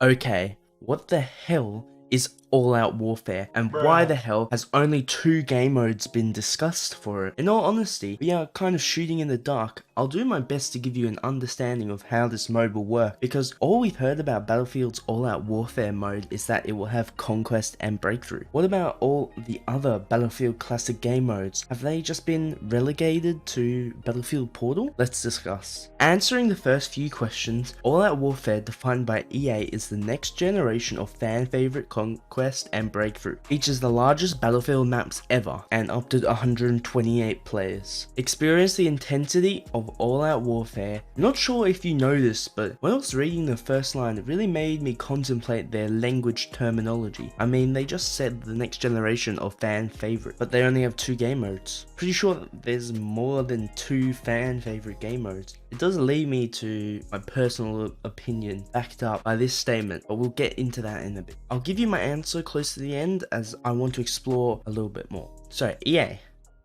Okay, what the hell is All Out Warfare, and why the hell has only 2 game modes been discussed for it? In all honesty, we are kind of shooting in the dark. I'll do my best to give you an understanding of how this mode will work, because all we've heard about Battlefield's All Out Warfare mode is that it will have Conquest and Breakthrough. What about all the other Battlefield classic game modes? Have they just been relegated to Battlefield Portal? Let's discuss. Answering the first few questions, All Out Warfare, defined by EA, is the next generation of fan favorite Conquest and Breakthrough. Features the largest Battlefield maps ever and up to 128 players. Experience the intensity of All Out Warfare. Not sure if you know this, but when I was reading the first line, it really made me contemplate their language terminology. I mean, they just said the next generation of fan favorite, but they only have 2 game modes. Pretty sure that there's more than 2 fan favorite game modes. It does lead me to my personal opinion backed up by this statement, but we'll get into that in a bit. I'll give you my answer close to the end as I want to explore a little bit more. So EA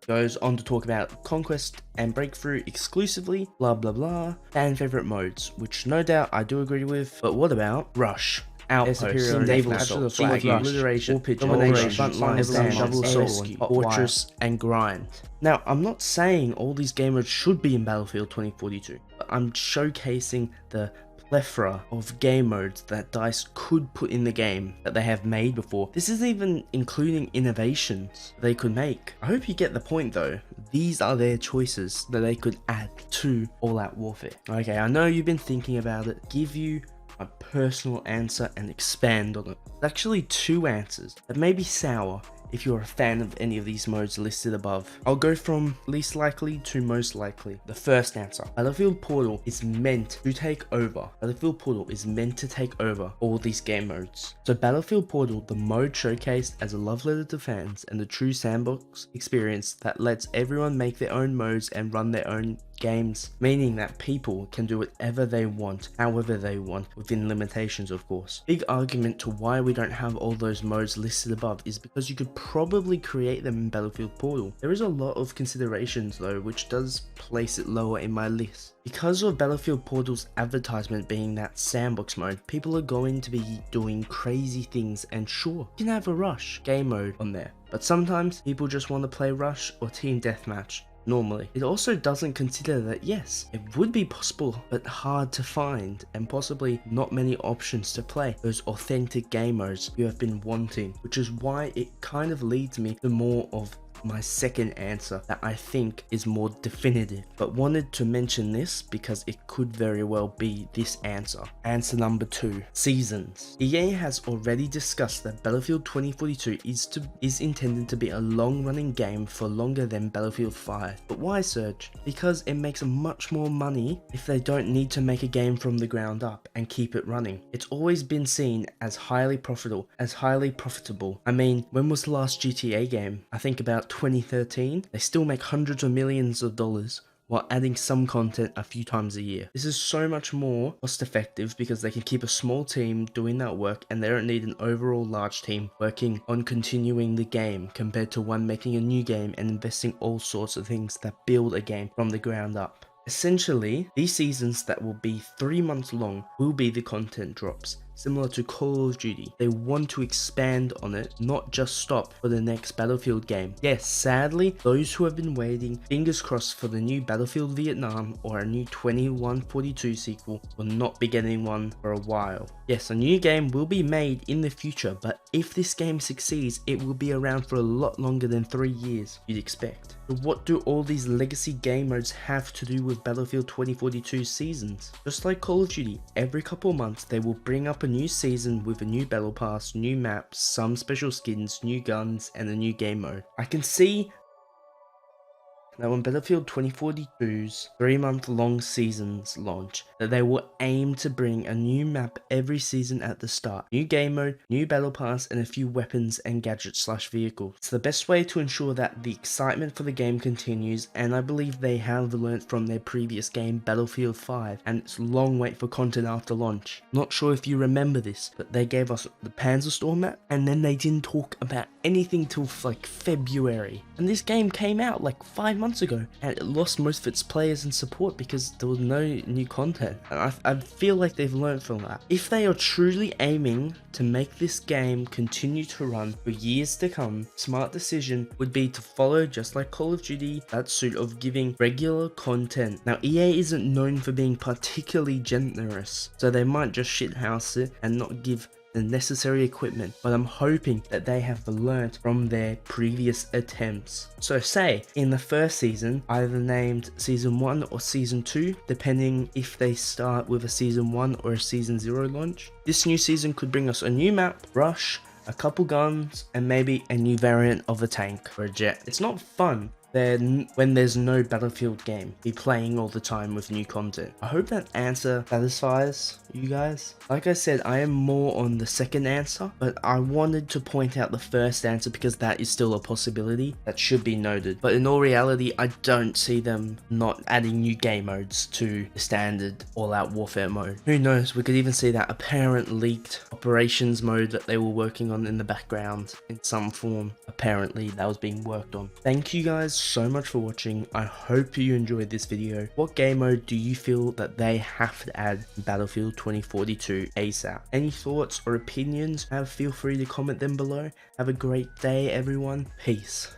goes on to talk about Conquest and Breakthrough exclusively, blah blah blah, fan favorite modes, which no doubt I do agree with, but what about Rush? Outpost, naval assault, flag, obliteration, domination, frontline stand, double assault, fortress, and grind. Now, I'm not saying all these game modes should be in Battlefield 2042, but I'm showcasing the plethora of game modes that DICE could put in the game that they have made before. This is even including innovations they could make. I hope you get the point though. These are their choices that they could add to All Out Warfare. Okay, I know you've been thinking about it. Give you my personal answer and expand on it. There's actually 2 answers that may be sour if you're a fan of any of these modes listed above. I'll go from least likely to most likely. The first answer, Battlefield Portal is meant to take over. Battlefield Portal is meant to take over all these game modes. So Battlefield Portal, the mode showcased as a love letter to fans and the true sandbox experience that lets everyone make their own modes and run their own games, meaning that people can do whatever they want, however they want, within limitations of course. Big argument to why we don't have all those modes listed above is because you could probably create them in Battlefield Portal. There is a lot of considerations though, which does place it lower in my list. Because of Battlefield Portal's advertisement being that sandbox mode, people are going to be doing crazy things, and sure, you can have a Rush game mode on there, but sometimes people just want to play Rush or Team Deathmatch. Normally, it also doesn't consider that yes, it would be possible but hard to find and possibly not many options to play those authentic game modes you have been wanting, which is why it kind of leads me to more of my second answer that I think is more definitive, but wanted to mention this because it could very well be this answer. Answer number 2, seasons. EA has already discussed that Battlefield 2042 is intended to be a long-running game for longer than Battlefield 5. But why, Serge? Because it makes much more money if they don't need to make a game from the ground up and keep it running. It's always been seen as highly profitable. I mean, when was the last GTA game? I think about 2013. They still make hundreds of millions of dollars while adding some content a few times a year. This is so much more cost effective because they can keep a small team doing that work and they don't need an overall large team working on continuing the game compared to one making a new game and investing all sorts of things that build a game from the ground up. Essentially, these seasons that will be 3 months long will be the content drops. Similar to Call of Duty, they want to expand on it, not just stop for the next Battlefield game. Yes, sadly, those who have been waiting, fingers crossed, for the new Battlefield Vietnam or a new 2142 sequel will not be getting one for a while. Yes, a new game will be made in the future, but if this game succeeds, it will be around for a lot longer than 3 years, you'd expect. So what do all these legacy game modes have to do with Battlefield 2042 seasons? Just like Call of Duty, every couple months they will bring up a new season with a new battle pass, new maps, some special skins, new guns, and a new game mode. I can see that when Battlefield 2042's 3-month long seasons launch, that they will aim to bring a new map every season at the start, new game mode, new battle pass, and a few weapons and gadgets / vehicles. It's the best way to ensure that the excitement for the game continues, and I believe they have learnt from their previous game Battlefield 5 and its long wait for content after launch. Not sure if you remember this, but they gave us the Panzerstorm map and then they didn't talk about anything till like February, and this game came out like 5 months months ago, and it lost most of its players and support because there was no new content. And I feel like they've learned from that. If they are truly aiming to make this game continue to run for years to come, smart decision would be to follow, just like Call of Duty, that suit of giving regular content. Now EA isn't known for being particularly generous, so they might just shithouse it and not give the necessary equipment, but I'm hoping that they have learnt from their previous attempts. So say, in the first season, either named Season 1 or Season 2, depending if they start with a Season 1 or a Season 0 launch. This new season could bring us a new map, rush, a couple guns, and maybe a new variant of a tank or a jet. It's not fun then when there's no Battlefield game, be playing all the time with new content. I hope that answer satisfies you guys. Like I said, I am more on the second answer, but I wanted to point out the first answer because that is still a possibility that should be noted. But in all reality, I don't see them not adding new game modes to the standard all-out warfare mode. Who knows, we could even see that apparent leaked operations mode that they were working on in the background in some form. Apparently that was being worked on. Thank you guys so much for watching. I hope you enjoyed this video. What game mode do you feel that they have to add in Battlefield 2042 ASAP? Any thoughts or opinions? Feel free to comment them below. Have a great day everyone. Peace.